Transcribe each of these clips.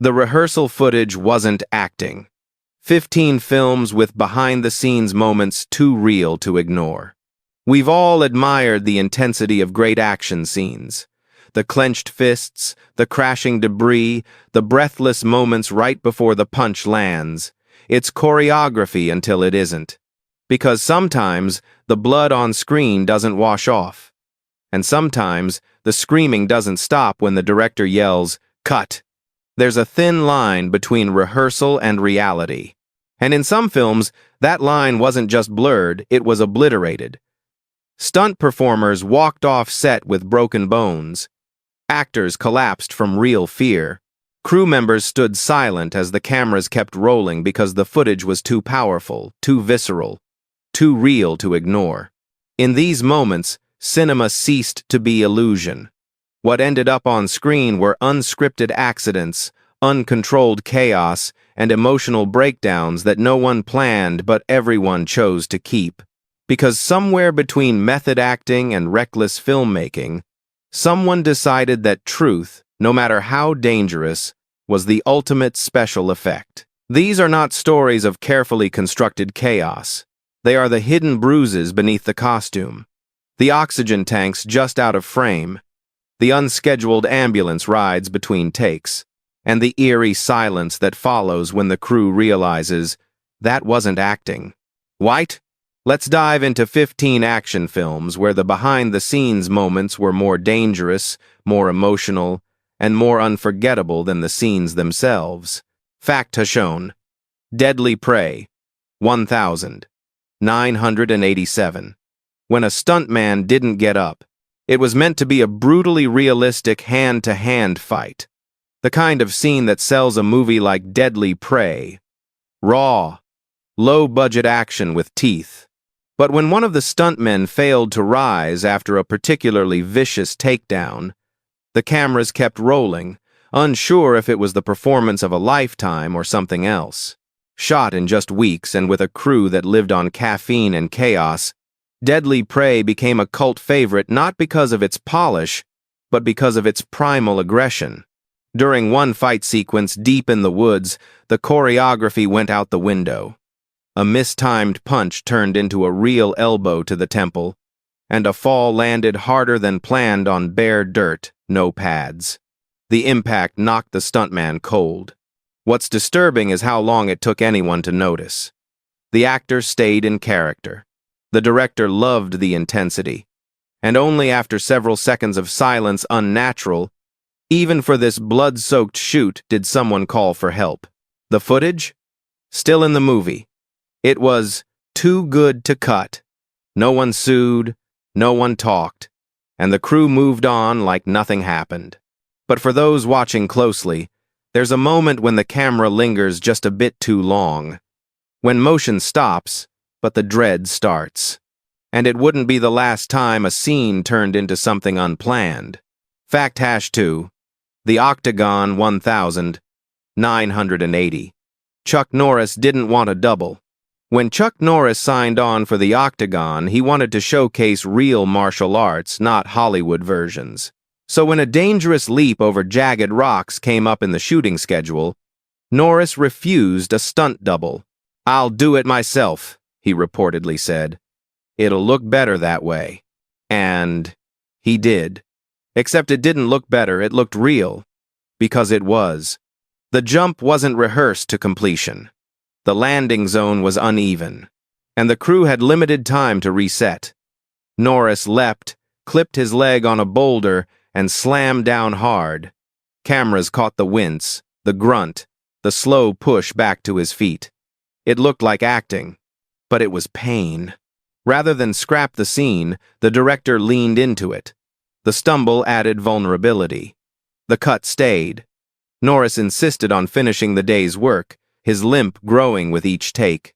The rehearsal footage wasn't acting. 15 films with behind-the-scenes moments too real to ignore. We've all admired the intensity of great action scenes. The clenched fists, the crashing debris, the breathless moments right before the punch lands. It's choreography until it isn't. Because sometimes the blood on screen doesn't wash off. And sometimes the screaming doesn't stop when the director yells, "Cut!" There's a thin line between rehearsal and reality. And in some films, that line wasn't just blurred, it was obliterated. Stunt performers walked off set with broken bones. Actors collapsed from real fear. Crew members stood silent as the cameras kept rolling because the footage was too powerful, too visceral, too real to ignore. In these moments, cinema ceased to be illusion. What ended up on screen were unscripted accidents, uncontrolled chaos, and emotional breakdowns that no one planned but everyone chose to keep. Because somewhere between method acting and reckless filmmaking, someone decided that truth, no matter how dangerous, was the ultimate special effect. These are not stories of carefully constructed chaos. They are the hidden bruises beneath the costume, the oxygen tanks just out of frame, the unscheduled ambulance rides between takes, and the eerie silence that follows when the crew realizes that wasn't acting. White? Let's dive into 15 action films where the behind-the-scenes moments were more dangerous, more emotional, and more unforgettable than the scenes themselves. Fact has shown. Deadly Prey, 1987. When a stuntman didn't get up, it was meant to be a brutally realistic hand-to-hand fight. The kind of scene that sells a movie like Deadly Prey. Raw, low-budget action with teeth. But when one of the stuntmen failed to rise after a particularly vicious takedown, the cameras kept rolling, unsure if it was the performance of a lifetime or something else. Shot in just weeks and with a crew that lived on caffeine and chaos, Deadly Prey became a cult favorite not because of its polish, but because of its primal aggression. During one fight sequence deep in the woods, the choreography went out the window. A mistimed punch turned into a real elbow to the temple, and a fall landed harder than planned on bare dirt, no pads. The impact knocked the stuntman cold. What's disturbing is how long it took anyone to notice. The actor stayed in character. The director loved the intensity. And only after several seconds of silence unnatural, even for this blood-soaked shoot, did someone call for help. The footage? Still in the movie. It was too good to cut. No one sued, no one talked, and the crew moved on like nothing happened. But for those watching closely, there's a moment when the camera lingers just a bit too long. When motion stops, but the dread starts. And it wouldn't be the last time a scene turned into something unplanned. Fact #2. The Octagon 1980. Chuck Norris didn't want a double. When Chuck Norris signed on for the Octagon, he wanted to showcase real martial arts, not Hollywood versions. So when a dangerous leap over jagged rocks came up in the shooting schedule, Norris refused a stunt double. "I'll do it myself," he reportedly said. "It'll look better that way." And he did. Except it didn't look better, it looked real. Because it was. The jump wasn't rehearsed to completion. The landing zone was uneven, and the crew had limited time to reset. Norris leapt, clipped his leg on a boulder, and slammed down hard. Cameras caught the wince, the grunt, the slow push back to his feet. It looked like acting, but it was pain. Rather than scrap the scene, the director leaned into it. The stumble added vulnerability. The cut stayed. Norris insisted on finishing the day's work, his limp growing with each take.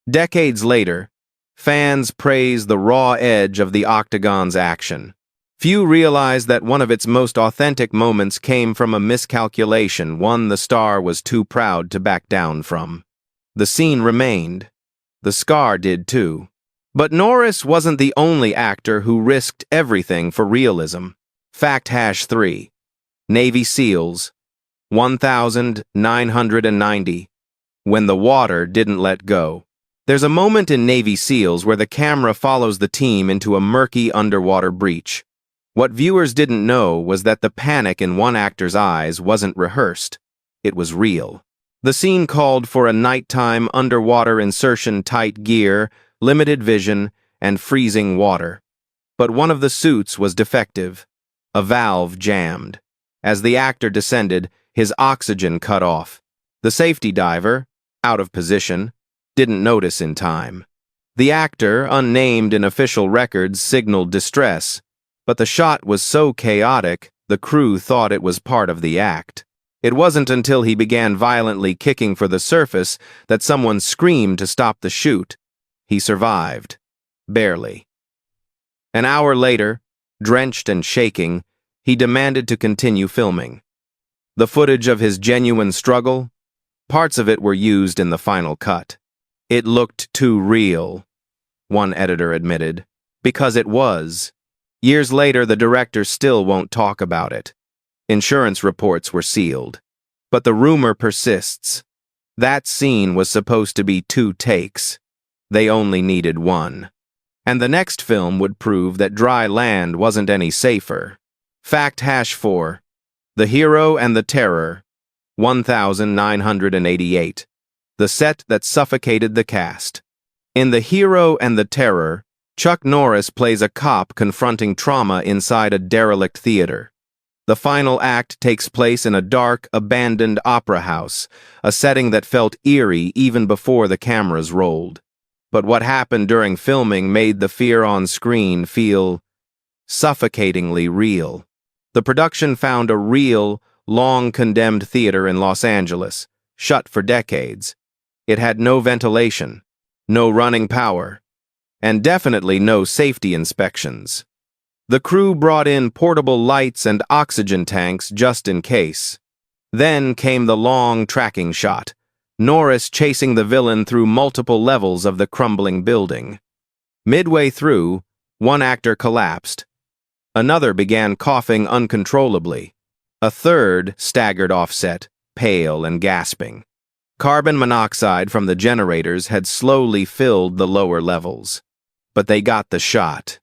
Decades later, fans praise the raw edge of the Octagon's action. Few realize that one of its most authentic moments came from a miscalculation, one the star was too proud to back down from. The scene remained. The scar did too. But Norris wasn't the only actor who risked everything for realism. Fact #3. Navy SEALs 1990. When the water didn't let go. There's a moment in Navy SEALs where the camera follows the team into a murky underwater breach. What viewers didn't know was that the panic in one actor's eyes wasn't rehearsed. It was real. The scene called for a nighttime underwater insertion, tight gear, limited vision, and freezing water. But one of the suits was defective. A valve jammed. As the actor descended, his oxygen cut off. The safety diver, out of position, didn't notice in time. The actor, unnamed in official records, signaled distress, but the shot was so chaotic, the crew thought it was part of the act. It wasn't until he began violently kicking for the surface that someone screamed to stop the shoot. He survived. Barely. An hour later, drenched and shaking, he demanded to continue filming. The footage of his genuine struggle, parts of it were used in the final cut. It looked too real, one editor admitted, because it was. Years later, the director still won't talk about it. Insurance reports were sealed. But the rumor persists. That scene was supposed to be 2 takes. They only needed 1. And the next film would prove that dry land wasn't any safer. Fact #4. The Hero and the Terror, 1988. The set that suffocated the cast. In The Hero and the Terror, Chuck Norris plays a cop confronting trauma inside a derelict theater. The final act takes place in a dark, abandoned opera house, a setting that felt eerie even before the cameras rolled. But what happened during filming made the fear on screen feel suffocatingly real. The production found a real, long-condemned theater in Los Angeles, shut for decades. It had no ventilation, no running power, and definitely no safety inspections. The crew brought in portable lights and oxygen tanks just in case. Then came the long tracking shot, Norris chasing the villain through multiple levels of the crumbling building. Midway through, one actor collapsed. Another began coughing uncontrollably. A third staggered offset, pale and gasping. Carbon monoxide from the generators had slowly filled the lower levels. But they got the shot.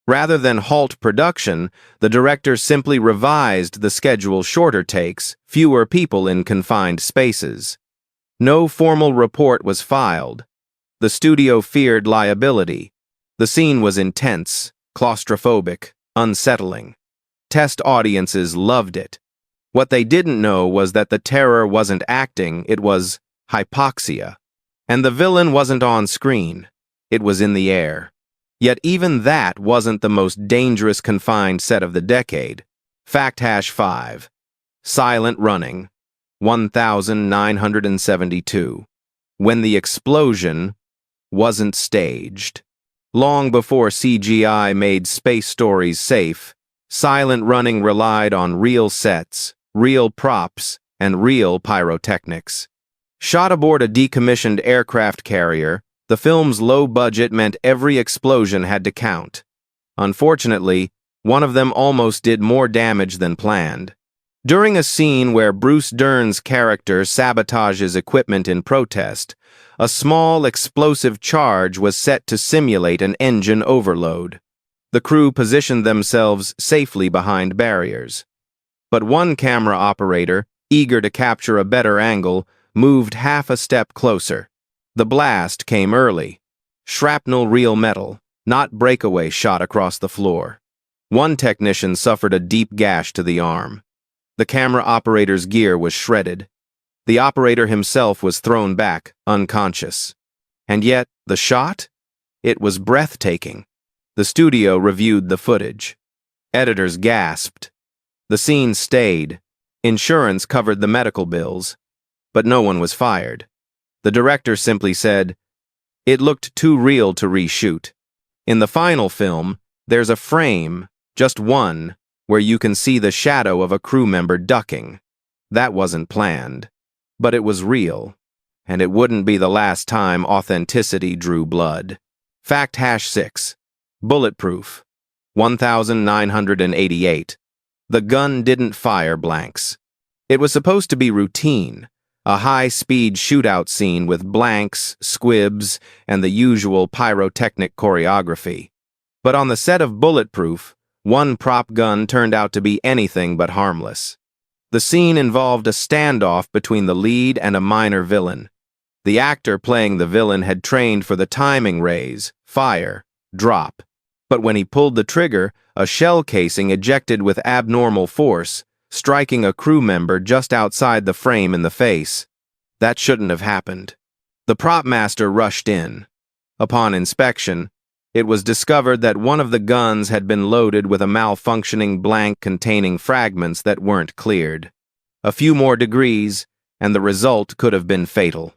Rather than halt production, the director simply revised the schedule, shorter takes, fewer people in confined spaces. No formal report was filed. The studio feared liability. The scene was intense, claustrophobic, unsettling. Test audiences loved it. What they didn't know was that the terror wasn't acting, it was hypoxia. And the villain wasn't on screen. It was in the air. Yet even that wasn't the most dangerous confined set of the decade. Fact #5. Silent Running, 1972. When the explosion wasn't staged. Long before CGI made space stories safe, Silent Running relied on real sets, real props, and real pyrotechnics. Shot aboard a decommissioned aircraft carrier, the film's low budget meant every explosion had to count. Unfortunately, one of them almost did more damage than planned. During a scene where Bruce Dern's character sabotages equipment in protest, a small explosive charge was set to simulate an engine overload. The crew positioned themselves safely behind barriers. But one camera operator, eager to capture a better angle, moved half a step closer. The blast came early. Shrapnel real metal, not breakaway, shot across the floor. One technician suffered a deep gash to the arm. The camera operator's gear was shredded. The operator himself was thrown back, unconscious. And yet, the shot? It was breathtaking. The studio reviewed the footage. Editors gasped. The scene stayed. Insurance covered the medical bills. But no one was fired. The director simply said, "It looked too real to reshoot." In the final film, there's a frame, just one, where you can see the shadow of a crew member ducking. That wasn't planned. But it was real. And it wouldn't be the last time authenticity drew blood. Fact #6. Bulletproof, 1988. The gun didn't fire blanks. It was supposed to be routine, a high-speed shootout scene with blanks, squibs, and the usual pyrotechnic choreography. But on the set of Bulletproof, one prop gun turned out to be anything but harmless. The scene involved a standoff between the lead and a minor villain. The actor playing the villain had trained for the timing raise, fire, drop. But when he pulled the trigger, a shell casing ejected with abnormal force, striking a crew member just outside the frame in the face. That shouldn't have happened. The prop master rushed in. Upon inspection, it was discovered that one of the guns had been loaded with a malfunctioning blank containing fragments that weren't cleared. A few more degrees, and the result could have been fatal.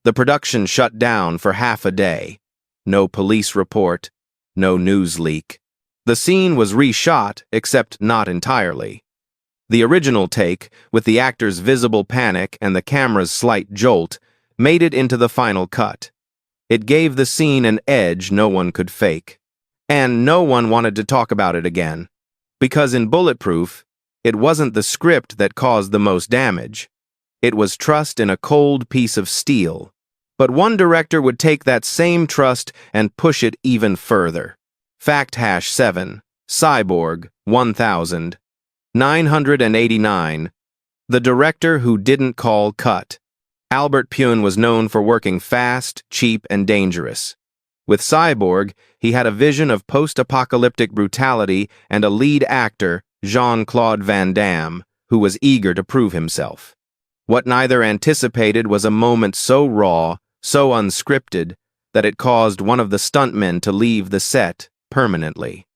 The production shut down for half a day. No police report, no news leak. The scene was reshot, except not entirely. The original take, with the actor's visible panic and the camera's slight jolt, made it into the final cut. It gave the scene an edge no one could fake. And no one wanted to talk about it again. Because in Bulletproof, it wasn't the script that caused the most damage. It was trust in a cold piece of steel. But one director would take that same trust and push it even further. Fact-7, Cyborg, 1989. The director who didn't call cut. Albert Pyun was known for working fast, cheap, and dangerous. With Cyborg, he had a vision of post-apocalyptic brutality and a lead actor, Jean-Claude Van Damme, who was eager to prove himself. What neither anticipated was a moment so raw, so unscripted, that it caused one of the stuntmen to leave the set permanently.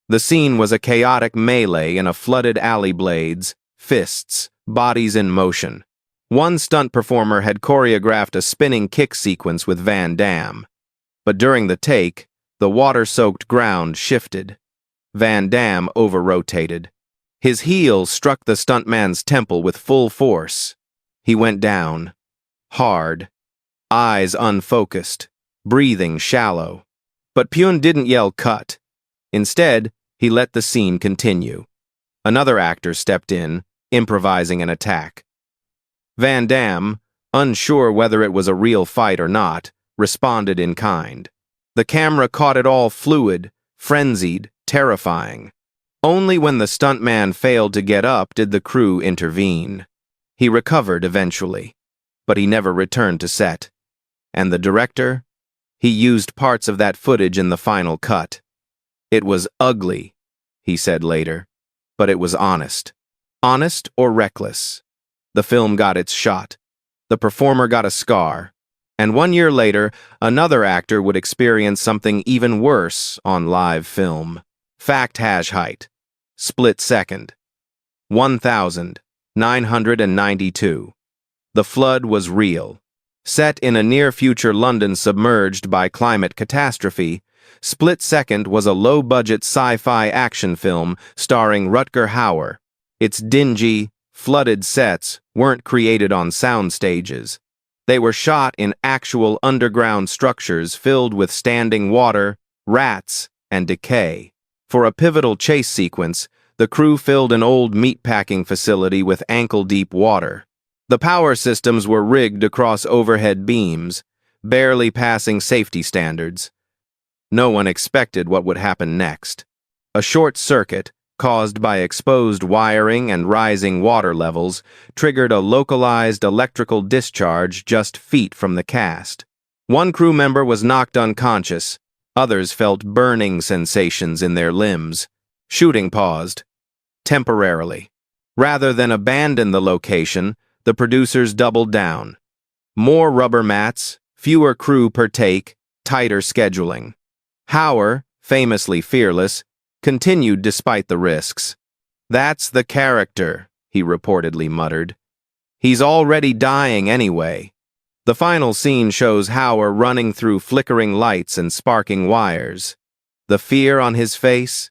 The scene was a chaotic melee in a flooded alley, blades, fists, bodies in motion. One stunt performer had choreographed a spinning kick sequence with Van Damme. But during the take, the water-soaked ground shifted. Van Damme over-rotated. His heel struck the stuntman's temple with full force. He went down, hard, eyes unfocused, breathing shallow. But Pyun didn't yell cut. Instead, he let the scene continue. Another actor stepped in, improvising an attack. Van Damme, unsure whether it was a real fight or not, responded in kind. The camera caught it all fluid, frenzied, terrifying. Only when the stuntman failed to get up did the crew intervene. He recovered eventually, but he never returned to set. And the director? He used parts of that footage in the final cut. It was ugly, he said later, but it was honest. Honest or reckless. The film got its shot. The performer got a scar. And 1 year later, another actor would experience something even worse on live film. Fact-height. Split second. 1992. The flood was real. Set in a near-future London submerged by climate catastrophe, Split Second was a low-budget sci-fi action film starring Rutger Hauer. Its dingy, flooded sets weren't created on sound stages. They were shot in actual underground structures filled with standing water, rats, and decay. For a pivotal chase sequence, the crew filled an old meatpacking facility with ankle-deep water. The power systems were rigged across overhead beams, barely passing safety standards. No one expected what would happen next. A short circuit, caused by exposed wiring and rising water levels, triggered a localized electrical discharge just feet from the cast. One crew member was knocked unconscious. Others felt burning sensations in their limbs. Shooting paused. Temporarily. Rather than abandon the location, the producers doubled down. More rubber mats, fewer crew per take, tighter scheduling. Hauer, famously fearless, continued despite the risks. "That's the character," he reportedly muttered. "He's already dying anyway." The final scene shows Hauer running through flickering lights and sparking wires. The fear on his face?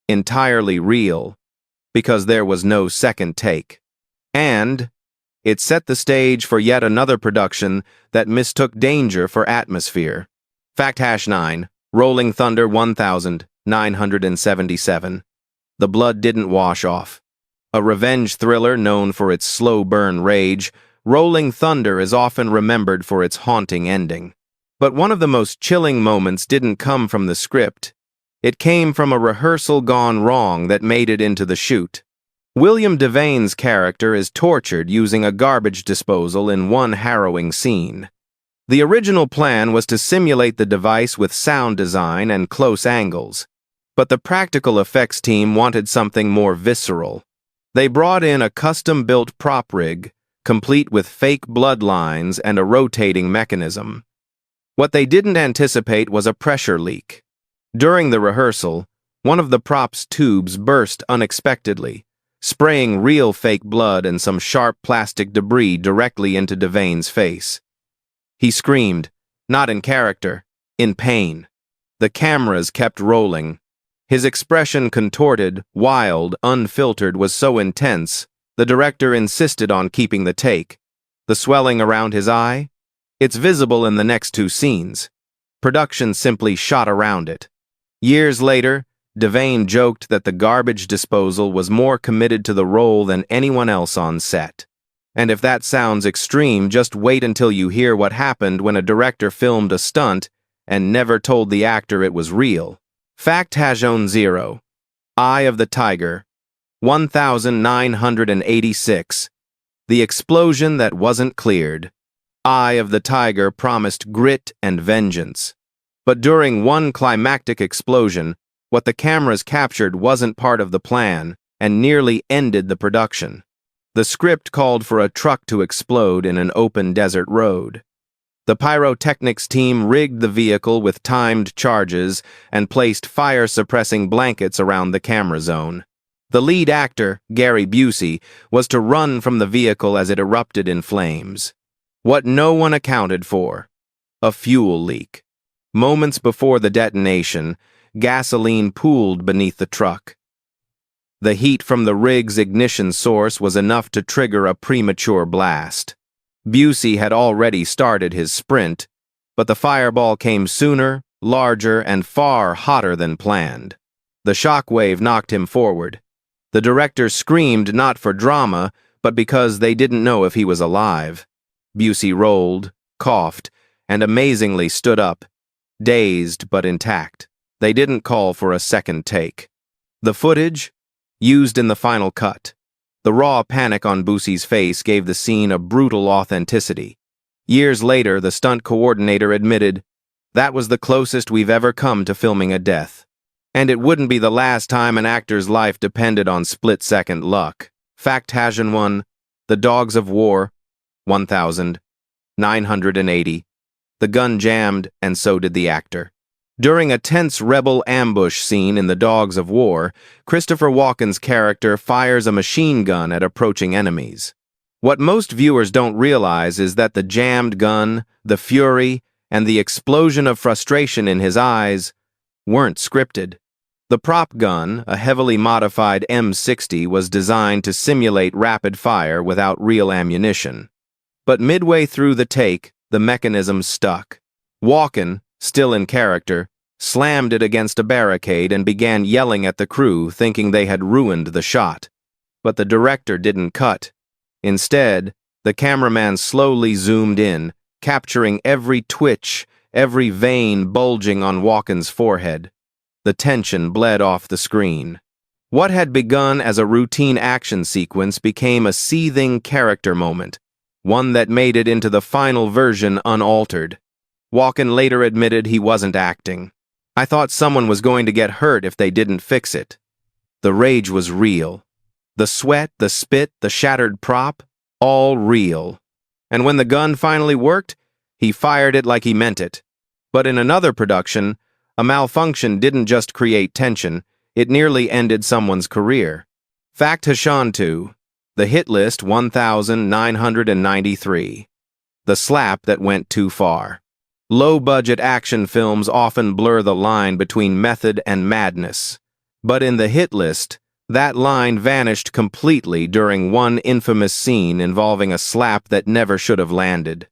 Entirely real, because there was no second take. And it set the stage for yet another production that mistook danger for atmosphere. Fact-9, Rolling Thunder 1977. The blood didn't wash off. A revenge thriller known for its slow burn rage, Rolling Thunder is often remembered for its haunting ending. But one of the most chilling moments didn't come from the script. It came from a rehearsal gone wrong that made it into the shoot. William Devane's character is tortured using a garbage disposal in one harrowing scene. The original plan was to simulate the device with sound design and close angles, but the practical effects team wanted something more visceral. They brought in a custom-built prop rig, complete with fake bloodlines and a rotating mechanism. What they didn't anticipate was a pressure leak. During the rehearsal, one of the prop's tubes burst unexpectedly, spraying real fake blood and some sharp plastic debris directly into Devane's face. He screamed, not in character, in pain. The cameras kept rolling. His expression contorted, wild, unfiltered was so intense, the director insisted on keeping the take. The swelling around his eye? It's visible in the next two scenes. Production simply shot around it. Years later, Devane joked that the garbage disposal was more committed to the role than anyone else on set. And if that sounds extreme, just wait until you hear what happened when a director filmed a stunt and never told the actor it was real. Fact Hajon 0. Eye of the Tiger. 1986. The explosion that wasn't cleared. Eye of the Tiger promised grit and vengeance. But during one climactic explosion, what the cameras captured wasn't part of the plan and nearly ended the production. The script called for a truck to explode in an open desert road. The pyrotechnics team rigged the vehicle with timed charges and placed fire-suppressing blankets around the camera zone. The lead actor, Gary Busey, was to run from the vehicle as it erupted in flames. What no one accounted for: a fuel leak. Moments before the detonation, gasoline pooled beneath the truck. The heat from the rig's ignition source was enough to trigger a premature blast. Busey had already started his sprint, but the fireball came sooner, larger, and far hotter than planned. The shockwave knocked him forward. The director screamed not for drama, but because they didn't know if he was alive. Busey rolled, coughed, and amazingly stood up, dazed but intact. They didn't call for a second take. The footage? Used in the final cut. The raw panic on Busey's face gave the scene a brutal authenticity. Years later, the stunt coordinator admitted, "That was the closest we've ever come to filming a death. And it wouldn't be the last time an actor's life depended on split-second luck." Fact Hajon 1. The Dogs of War. 1980. The gun jammed, and so did the actor. During a tense rebel ambush scene in The Dogs of War, Christopher Walken's character fires a machine gun at approaching enemies. What most viewers don't realize is that the jammed gun, the fury, and the explosion of frustration in his eyes weren't scripted. The prop gun, a heavily modified M60, was designed to simulate rapid fire without real ammunition. But midway through the take, the mechanism stuck. Walken, still in character, slammed it against a barricade and began yelling at the crew, thinking they had ruined the shot. But the director didn't cut. Instead, the cameraman slowly zoomed in, capturing every twitch, every vein bulging on Walken's forehead. The tension bled off the screen. What had begun as a routine action sequence became a seething character moment, one that made it into the final version unaltered. Walken later admitted he wasn't acting. "I thought someone was going to get hurt if they didn't fix it." The rage was real. The sweat, the spit, the shattered prop, all real. And when the gun finally worked, he fired it like he meant it. But in another production, a malfunction didn't just create tension, it nearly ended someone's career. Fact Hajon 2. The Hit List 1993. The slap that went too far. Low-budget action films often blur the line between method and madness. But in The Hit List, that line vanished completely during one infamous scene involving a slap that never should have landed.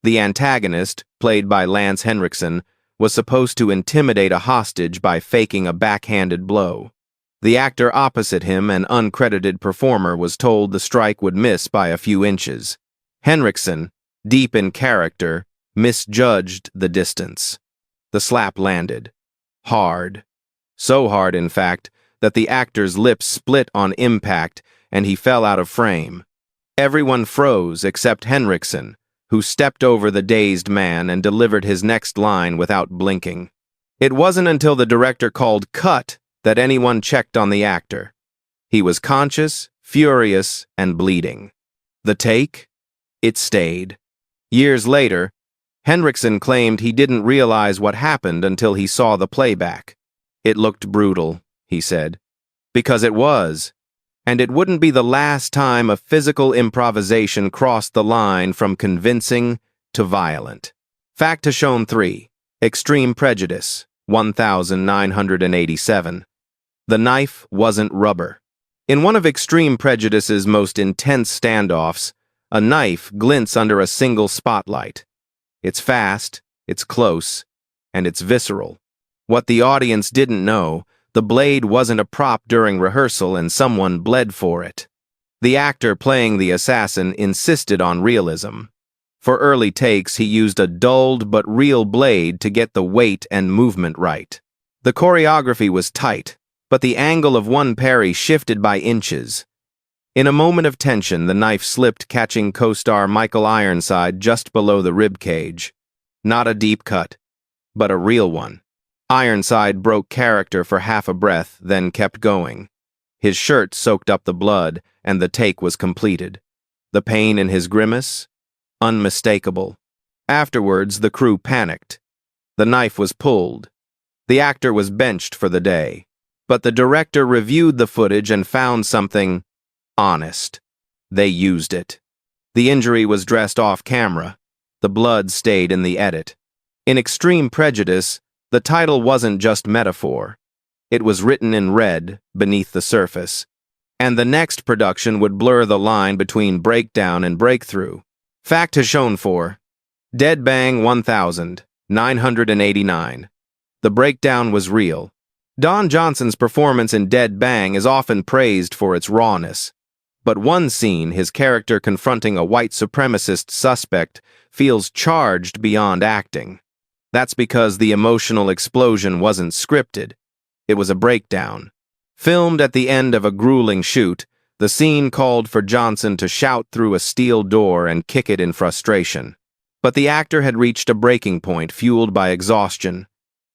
The antagonist, played by Lance Henriksen, was supposed to intimidate a hostage by faking a backhanded blow. The actor opposite him, an uncredited performer, was told the strike would miss by a few inches. Henriksen, deep in character, misjudged the distance. The slap landed. Hard. So hard, in fact, that the actor's lips split on impact and he fell out of frame. Everyone froze except Henriksen, who stepped over the dazed man and delivered his next line without blinking. It wasn't until the director called "cut" that anyone checked on the actor. He was conscious, furious, and bleeding. The take? It stayed. Years later, Henriksen claimed he didn't realize what happened until he saw the playback. It looked brutal, he said. Because it was. And it wouldn't be the last time a physical improvisation crossed the line from convincing to violent. Fact has shown 3. Extreme Prejudice, 1987. The knife wasn't rubber. In one of Extreme Prejudice's most intense standoffs, a knife glints under a single spotlight. It's fast, it's close, and it's visceral. What the audience didn't know, the blade wasn't a prop during rehearsal and someone bled for it. The actor playing the assassin insisted on realism. For early takes, he used a dulled but real blade to get the weight and movement right. The choreography was tight, but the angle of one parry shifted by inches. In a moment of tension, the knife slipped, catching co-star Michael Ironside just below the rib cage. Not a deep cut, but a real one. Ironside broke character for half a breath, then kept going. His shirt soaked up the blood, and the take was completed. The pain in his grimace? Unmistakable. Afterwards, the crew panicked. The knife was pulled. The actor was benched for the day. But the director reviewed the footage and found something honest. They used it. The injury was dressed off camera. The blood stayed in the edit. In Extreme Prejudice, the title wasn't just metaphor. It was written in red beneath the surface. And the next production would blur the line between breakdown and breakthrough. Fact has shown 4. Dead Bang 1989. The breakdown was real. Don Johnson's performance in Dead Bang is often praised for its rawness. But one scene, his character confronting a white supremacist suspect, feels charged beyond acting. That's because the emotional explosion wasn't scripted. It was a breakdown. Filmed at the end of a grueling shoot, the scene called for Johnson to shout through a steel door and kick it in frustration. But the actor had reached a breaking point fueled by exhaustion,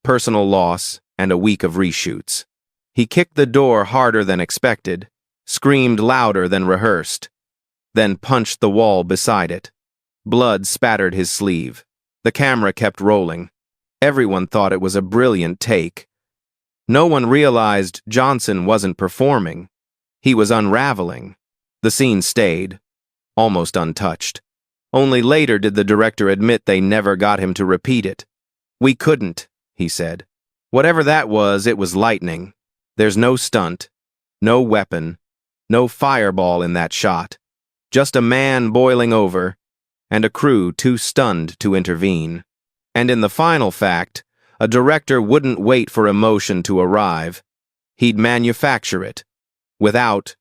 personal loss, and a week of reshoots. He kicked the door harder than expected, screamed louder than rehearsed, then punched the wall beside it. Blood spattered his sleeve. The camera kept rolling. Everyone thought it was a brilliant take. No one realized Johnson wasn't performing. He was unraveling. The scene stayed, almost untouched. Only later did the director admit they never got him to repeat it. "We couldn't," he said. "Whatever that was, it was lightning. There's no stunt, no weapon, no fireball in that shot. Just a man boiling over, and a crew too stunned to intervene." And in the final fact, a director wouldn't wait for emotion to arrive. He'd manufacture it, without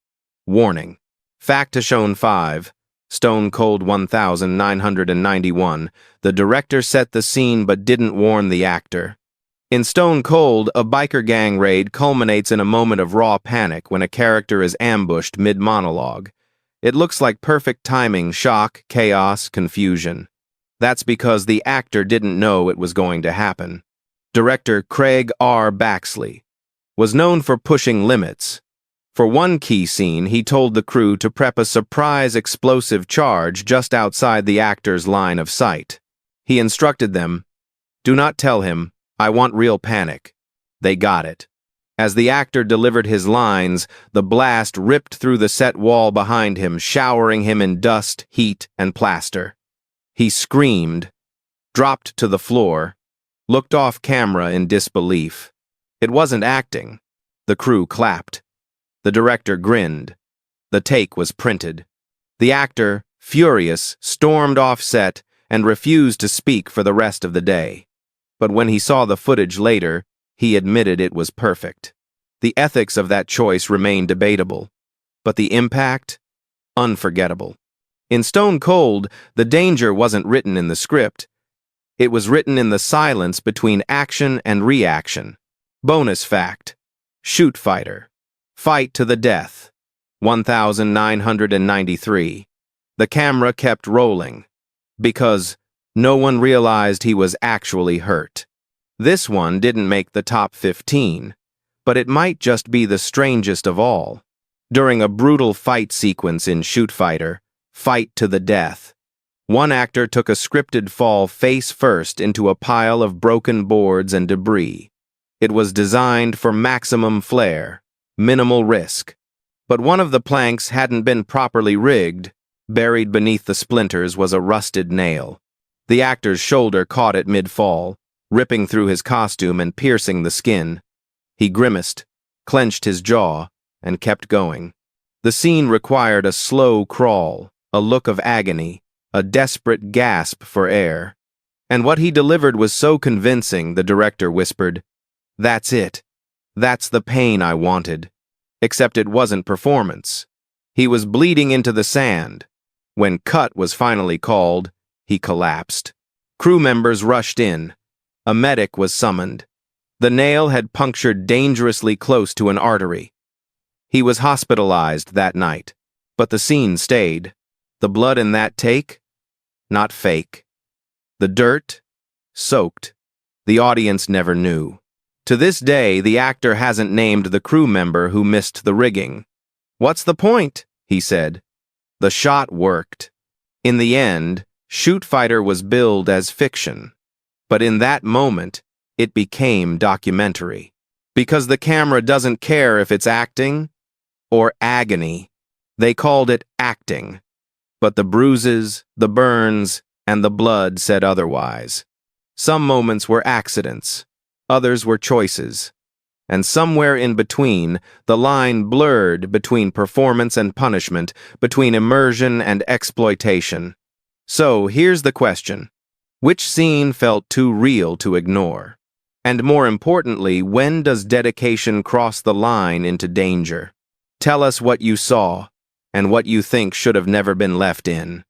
warning. Fact has shown 5. Stone Cold 1991. The director set the scene but didn't warn the actor. In Stone Cold, a biker gang raid culminates in a moment of raw panic when a character is ambushed mid-monologue. It looks like perfect timing, shock, chaos, confusion. That's because the actor didn't know it was going to happen. Director Craig R. Baxley was known for pushing limits. For one key scene, he told the crew to prep a surprise explosive charge just outside the actor's line of sight. He instructed them, "Do not tell him, I want real panic." They got it. As the actor delivered his lines, the blast ripped through the set wall behind him, showering him in dust, heat, and plaster. He screamed, dropped to the floor, looked off camera in disbelief. It wasn't acting. The crew clapped. The director grinned. The take was printed. The actor, furious, stormed off set and refused to speak for the rest of the day. But when he saw the footage later, he admitted it was perfect. The ethics of that choice remain debatable, but the impact? Unforgettable. In Stone Cold, the danger wasn't written in the script. It was written in the silence between action and reaction. Bonus fact: Shoot Fighter. Fight to the death. 1993. The camera kept rolling, because no one realized he was actually hurt. This one didn't make the top 15, but it might just be the strangest of all. During a brutal fight sequence in Shoot Fighter, Fight to the Death, one actor took a scripted fall face first into a pile of broken boards and debris. It was designed for maximum flair, minimal risk. But one of the planks hadn't been properly rigged. Buried beneath the splinters was a rusted nail. The actor's shoulder caught it mid-fall, ripping through his costume and piercing the skin. He grimaced, clenched his jaw, and kept going. The scene required a slow crawl, a look of agony, a desperate gasp for air. And what he delivered was so convincing, the director whispered, "That's it. That's the pain I wanted." Except it wasn't performance. He was bleeding into the sand. When cut was finally called, he collapsed. Crew members rushed in. A medic was summoned. The nail had punctured dangerously close to an artery. He was hospitalized that night, but the scene stayed. The blood in that take? Not fake. The dirt? Soaked. The audience never knew. To this day, the actor hasn't named the crew member who missed the rigging. "What's the point?" he said. The shot worked. In the end, Shoot Fighter was billed as fiction. But in that moment, it became documentary. Because the camera doesn't care if it's acting or agony. They called it acting. But the bruises, the burns, and the blood said otherwise. Some moments were accidents. Others were choices. And somewhere in between, the line blurred between performance and punishment, between immersion and exploitation. So here's the question. Which scene felt too real to ignore? And more importantly, when does dedication cross the line into danger? Tell us what you saw, and what you think should have never been left in.